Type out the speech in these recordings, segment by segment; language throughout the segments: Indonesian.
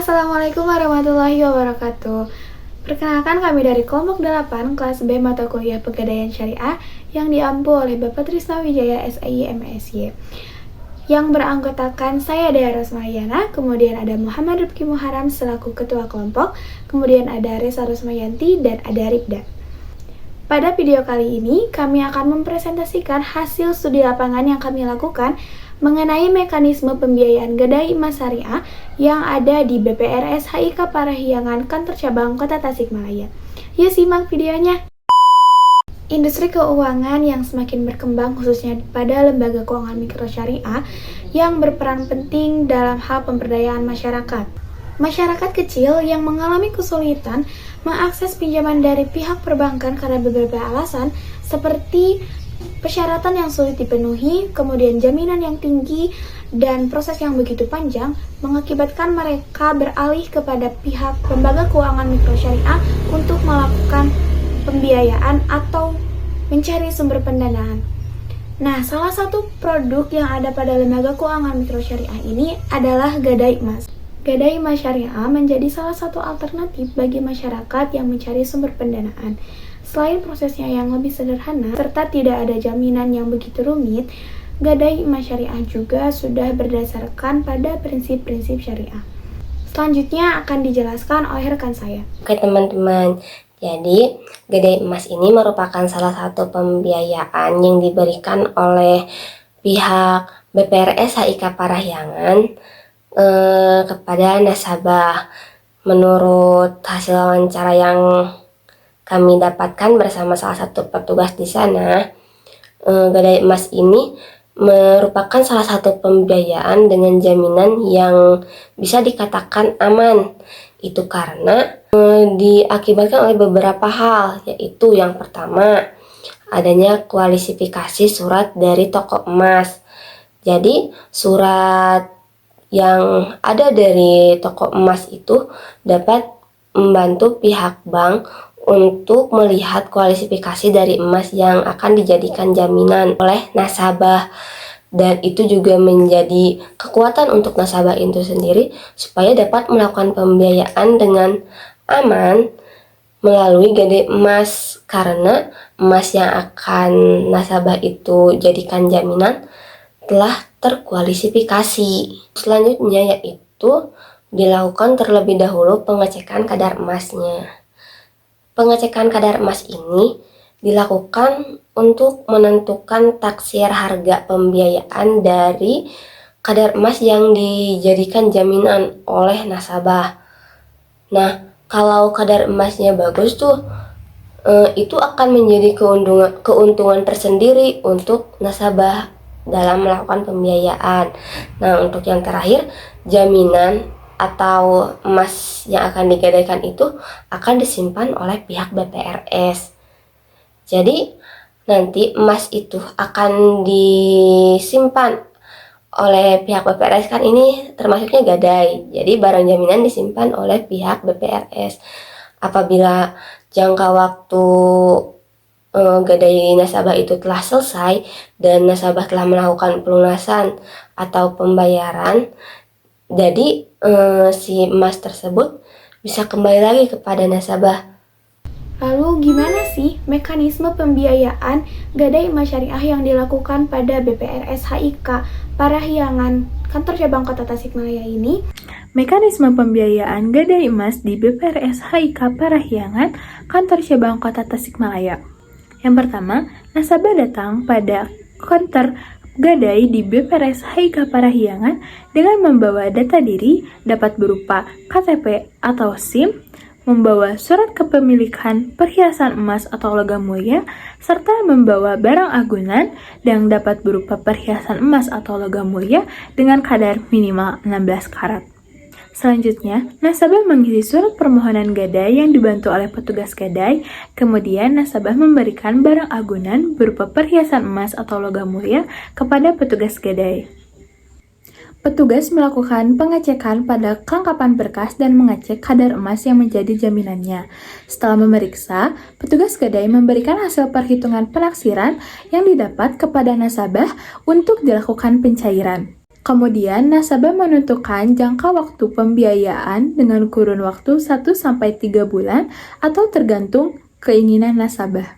Assalamualaikum warahmatullahi wabarakatuh. Perkenalkan kami dari kelompok 8 kelas B mata kuliah Pegadaian Syariah yang diampu oleh Bapak Trisna Wijaya SII MSY. Yang beranggotakan saya Dea Rosmayana, kemudian ada Muhammad Rifki Muharam selaku ketua kelompok, kemudian ada Resa Rosmayanti dan ada Ribda. Pada video kali ini, kami akan mempresentasikan hasil studi lapangan yang kami lakukan mengenai mekanisme pembiayaan Gadai Emas Syariah yang ada di BPRS HIK Parahyangan Kantor Cabang Kota Tasikmalaya. Yuk simak videonya. Industri keuangan yang semakin berkembang khususnya pada lembaga keuangan mikro syariah yang berperan penting dalam hal pemberdayaan masyarakat. Masyarakat kecil yang mengalami kesulitan mengakses pinjaman dari pihak perbankan karena beberapa alasan seperti persyaratan yang sulit dipenuhi, kemudian jaminan yang tinggi, dan proses yang begitu panjang mengakibatkan mereka beralih kepada pihak lembaga keuangan mikro syariah untuk melakukan pembiayaan atau mencari sumber pendanaan. Nah, salah satu produk yang ada pada lembaga keuangan mikro syariah ini adalah Gadai Emas. Gadai Emas Syariah menjadi salah satu alternatif bagi masyarakat yang mencari sumber pendanaan. Selain prosesnya yang lebih sederhana, serta tidak ada jaminan yang begitu rumit, Gadai Emas Syariah juga sudah berdasarkan pada prinsip-prinsip syariah. Selanjutnya akan dijelaskan oleh rekan saya. Oke teman-teman, jadi Gadai Emas ini merupakan salah satu pembiayaan yang diberikan oleh pihak BPRS HIK Parahyangan kepada nasabah. Menurut hasil wawancara yang kami dapatkan bersama salah satu petugas di sana, Gadai Emas ini merupakan salah satu pembiayaan dengan jaminan yang bisa dikatakan aman. Itu karena diakibatkan oleh beberapa hal, yaitu yang pertama, adanya kualifikasi surat dari toko emas. Jadi surat yang ada dari toko emas itu dapat membantu pihak bank untuk melihat kualifikasi dari emas yang akan dijadikan jaminan oleh nasabah, dan itu juga menjadi kekuatan untuk nasabah itu sendiri supaya dapat melakukan pembiayaan dengan aman melalui Gadai Emas, karena emas yang akan nasabah itu jadikan jaminan telah terkualifikasi. Selanjutnya yaitu dilakukan terlebih dahulu pengecekan kadar emasnya. Pengecekan kadar emas ini dilakukan untuk menentukan taksir harga pembiayaan dari kadar emas yang dijadikan jaminan oleh nasabah. Nah, kalau kadar emasnya bagus tuh, itu akan menjadi keuntungan tersendiri untuk nasabah dalam melakukan pembiayaan. Nah, untuk yang terakhir, jaminan atau emas yang akan digadaikan itu akan disimpan oleh pihak BPRS. Jadi nanti emas itu akan disimpan oleh pihak BPRS, kan ini termasuknya gadai. Jadi barang jaminan disimpan oleh pihak BPRS. Apabila jangka waktu gadai nasabah itu telah selesai dan nasabah telah melakukan pelunasan atau pembayaran, jadi si emas tersebut bisa kembali lagi kepada nasabah. Lalu gimana sih mekanisme pembiayaan Gadai Emas Syariah yang dilakukan pada BPRS HIK Parahyangan Kantor Cabang Kota Tasikmalaya ini? Mekanisme pembiayaan Gadai Emas di BPRS HIK Parahyangan Kantor Cabang Kota Tasikmalaya. Yang pertama, nasabah datang pada kantor Gadai di BPRS HIK Parahyangan dengan membawa data diri, dapat berupa KTP atau SIM, membawa surat kepemilikan perhiasan emas atau logam mulia, serta membawa barang agunan yang dapat berupa perhiasan emas atau logam mulia dengan kadar minimal 16 karat. Selanjutnya, nasabah mengisi surat permohonan gadai yang dibantu oleh petugas gadai, kemudian nasabah memberikan barang agunan berupa perhiasan emas atau logam mulia kepada petugas gadai. Petugas melakukan pengecekan pada kelengkapan berkas dan mengecek kadar emas yang menjadi jaminannya. Setelah memeriksa, petugas gadai memberikan hasil perhitungan penaksiran yang didapat kepada nasabah untuk dilakukan pencairan. Kemudian, nasabah menentukan jangka waktu pembiayaan dengan kurun waktu 1-3 bulan atau tergantung keinginan nasabah.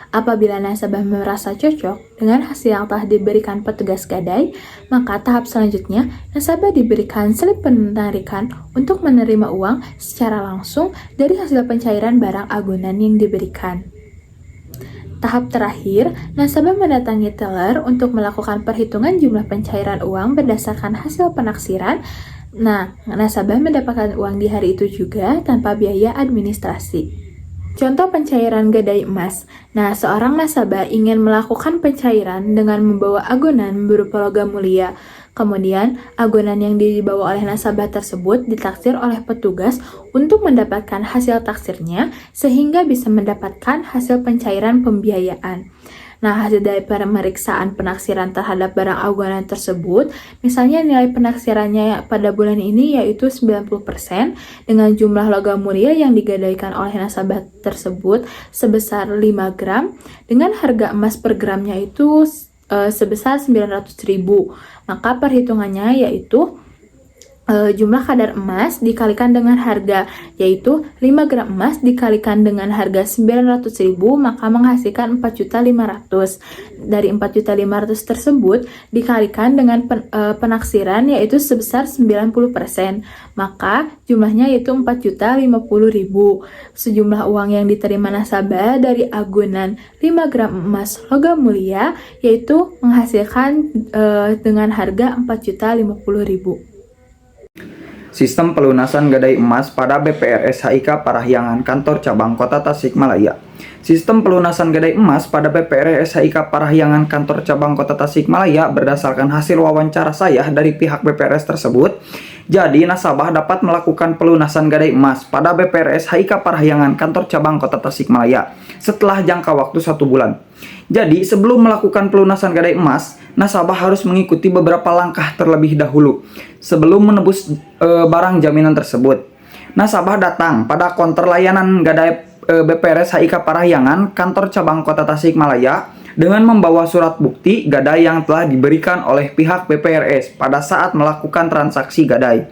Apabila nasabah merasa cocok dengan hasil yang telah diberikan petugas gadai, maka tahap selanjutnya nasabah diberikan slip penarikan untuk menerima uang secara langsung dari hasil pencairan barang agunan yang diberikan. Tahap terakhir, nasabah mendatangi teller untuk melakukan perhitungan jumlah pencairan uang berdasarkan hasil penaksiran. Nah, nasabah mendapatkan uang di hari itu juga tanpa biaya administrasi. Contoh pencairan gadai emas. Nah, seorang nasabah ingin melakukan pencairan dengan membawa agunan berupa logam mulia. Kemudian, agunan yang dibawa oleh nasabah tersebut ditaksir oleh petugas untuk mendapatkan hasil taksirnya sehingga bisa mendapatkan hasil pencairan pembiayaan. Nah, hasil dari pemeriksaan penaksiran terhadap barang agunan tersebut, misalnya nilai penaksirannya pada bulan ini yaitu 90% dengan jumlah logam mulia yang digadaikan oleh nasabah tersebut sebesar 5 gram dengan harga emas per gramnya itu sebesar 900.000. Maka perhitungannya yaitu jumlah kadar emas dikalikan dengan harga, yaitu 5 gram emas dikalikan dengan harga 900.000 maka menghasilkan 4.500.000. Dari 4.500.000 tersebut dikalikan dengan penaksiran yaitu sebesar 90%, maka jumlahnya yaitu 4.050.000. Sejumlah uang yang diterima nasabah dari agunan 5 gram emas logam mulia yaitu menghasilkan dengan harga 4.050.000. Sistem pelunasan gadai emas pada BPRS HIK Parahyangan Kantor Cabang Kota Tasikmalaya. Sistem pelunasan gadai emas pada BPRS HIK Parahyangan Kantor Cabang Kota Tasikmalaya berdasarkan hasil wawancara saya dari pihak BPRS tersebut. Jadi, nasabah dapat melakukan pelunasan gadai emas pada BPRS HIK Parahyangan Kantor Cabang Kota Tasikmalaya setelah jangka waktu 1 bulan. Jadi, sebelum melakukan pelunasan gadai emas, nasabah harus mengikuti beberapa langkah terlebih dahulu sebelum menebus barang jaminan tersebut. Nasabah datang pada konter layanan gadai BPRS HIK Parahyangan Kantor Cabang Kota Tasikmalaya dengan membawa surat bukti gadai yang telah diberikan oleh pihak BPRS pada saat melakukan transaksi gadai.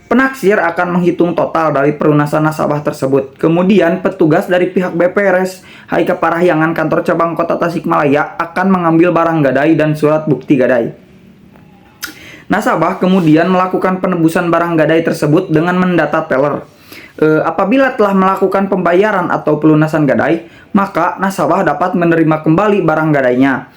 Penaksir akan menghitung total dari pelunasan nasabah tersebut. Kemudian petugas dari pihak BPRS HIK Parahyangan Kantor Cabang Kota Tasikmalaya akan mengambil barang gadai dan surat bukti gadai. Nasabah kemudian melakukan penebusan barang gadai tersebut dengan mendata teller. Apabila telah melakukan pembayaran atau pelunasan gadai, maka nasabah dapat menerima kembali barang gadainya.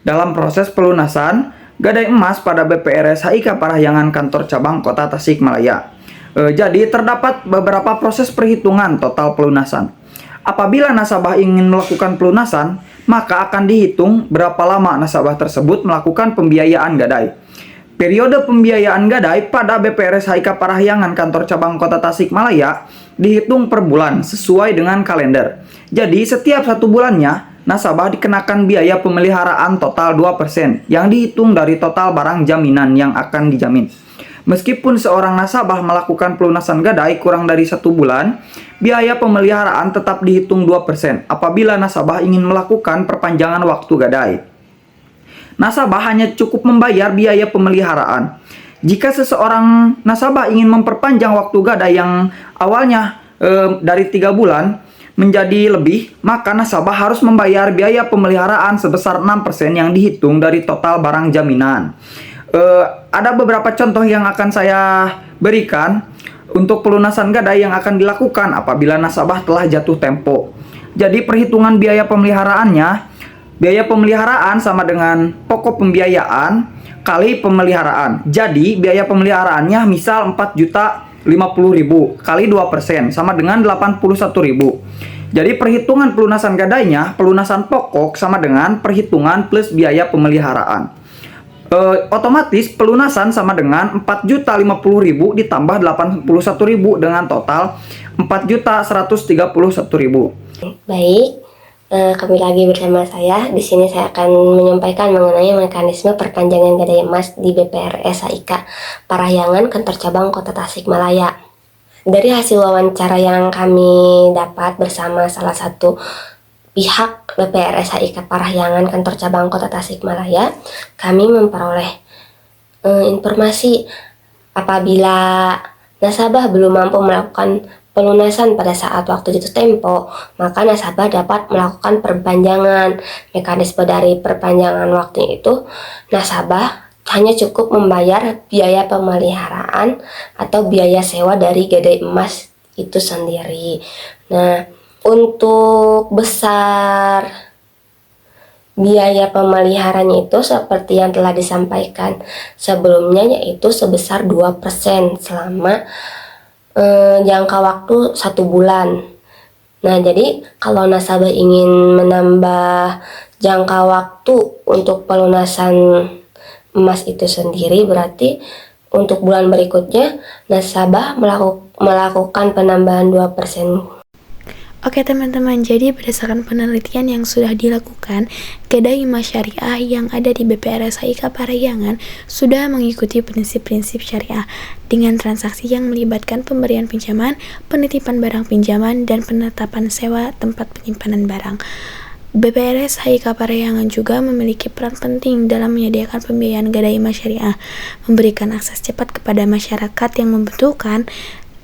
Dalam proses pelunasan gadai emas pada BPRS HIK Parahyangan Kantor Cabang Kota Tasikmalaya. Jadi terdapat beberapa proses perhitungan total pelunasan. Apabila nasabah ingin melakukan pelunasan, maka akan dihitung berapa lama nasabah tersebut melakukan pembiayaan gadai. Periode pembiayaan gadai pada BPRS HIK Parahyangan Kantor Cabang Kota Tasikmalaya dihitung per bulan sesuai dengan kalender. Jadi setiap 1 bulannya nasabah dikenakan biaya pemeliharaan total 2% yang dihitung dari total barang jaminan yang akan dijamin. Meskipun seorang nasabah melakukan pelunasan gadai kurang dari 1 bulan, biaya pemeliharaan tetap dihitung 2% apabila nasabah ingin melakukan perpanjangan waktu gadai. Nasabah hanya cukup membayar biaya pemeliharaan. Jika seseorang nasabah ingin memperpanjang waktu gadai yang awalnya dari 3 bulan menjadi lebih, maka nasabah harus membayar biaya pemeliharaan sebesar 6% yang dihitung dari total barang jaminan. Ada beberapa contoh yang akan saya berikan untuk pelunasan gadai yang akan dilakukan apabila nasabah telah jatuh tempo. Jadi perhitungan biaya pemeliharaannya, biaya pemeliharaan sama dengan pokok pembiayaan kali pemeliharaan. Jadi biaya pemeliharaannya misal 4.050.000 kali 2% sama dengan 81.000. Jadi perhitungan pelunasan gadainya, pelunasan pokok sama dengan perhitungan plus biaya pemeliharaan. Otomatis pelunasan sama dengan 4.050.000 ditambah 81.000 dengan total 4.131.000. Baik, kembali lagi bersama saya. Di sini saya akan menyampaikan mengenai mekanisme perpanjangan gadai emas di BPRS HIK Parahyangan Kantor Cabang Kota Tasikmalaya. Dari hasil wawancara yang kami dapat bersama salah satu pihak BPRS HIK Parahyangan Kantor Cabang Kota Tasikmalaya, kami memperoleh informasi apabila nasabah belum mampu melakukan pelunasan pada saat waktu jatuh tempo, maka nasabah dapat melakukan perpanjangan. Mekanisme dari perpanjangan waktu itu, nasabah hanya cukup membayar biaya pemeliharaan atau biaya sewa dari gadai emas itu sendiri. Nah, untuk besar biaya pemeliharaannya itu seperti yang telah disampaikan sebelumnya, yaitu sebesar 2% selama jangka waktu 1 bulan. Nah, jadi kalau nasabah ingin menambah jangka waktu untuk pelunasan emas itu sendiri, berarti untuk bulan berikutnya nasabah melakukan penambahan 2%. Oke teman-teman, jadi berdasarkan penelitian yang sudah dilakukan, gadai emas syariah yang ada di BPRS HIK Parahyangan sudah mengikuti prinsip-prinsip syariah dengan transaksi yang melibatkan pemberian pinjaman, penitipan barang pinjaman, dan penetapan sewa tempat penyimpanan barang. BPRS HIK Parahyangan juga memiliki peran penting dalam menyediakan pembiayaan gadai emas syariah, memberikan akses cepat kepada masyarakat yang membutuhkan,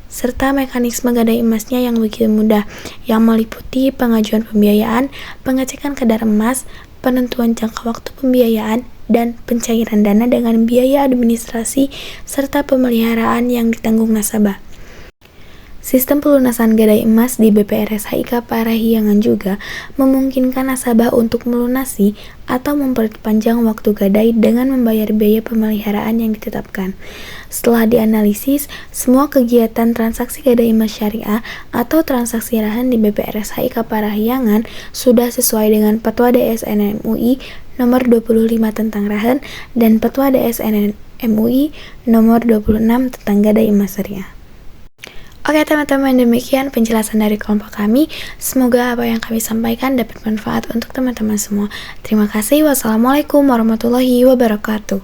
serta mekanisme gadai emasnya yang begitu mudah, yang meliputi pengajuan pembiayaan, pengecekan kadar emas, penentuan jangka waktu pembiayaan, dan pencairan dana dengan biaya administrasi serta pemeliharaan yang ditanggung nasabah. Sistem pelunasan gadai emas di BPRS HIK Parahyangan juga memungkinkan nasabah untuk melunasi atau memperpanjang waktu gadai dengan membayar biaya pemeliharaan yang ditetapkan. Setelah dianalisis, semua kegiatan transaksi gadai emas syariah atau transaksi rahan di BPRS HIK Parahyangan sudah sesuai dengan Fatwa DSN MUI nomor 25 tentang rahan dan Fatwa DSN MUI nomor 26 tentang gadai emas syariah. Oke teman-teman, demikian penjelasan dari kelompok kami. Semoga apa yang kami sampaikan dapat bermanfaat untuk teman-teman semua. Terima kasih. Wassalamualaikum warahmatullahi wabarakatuh.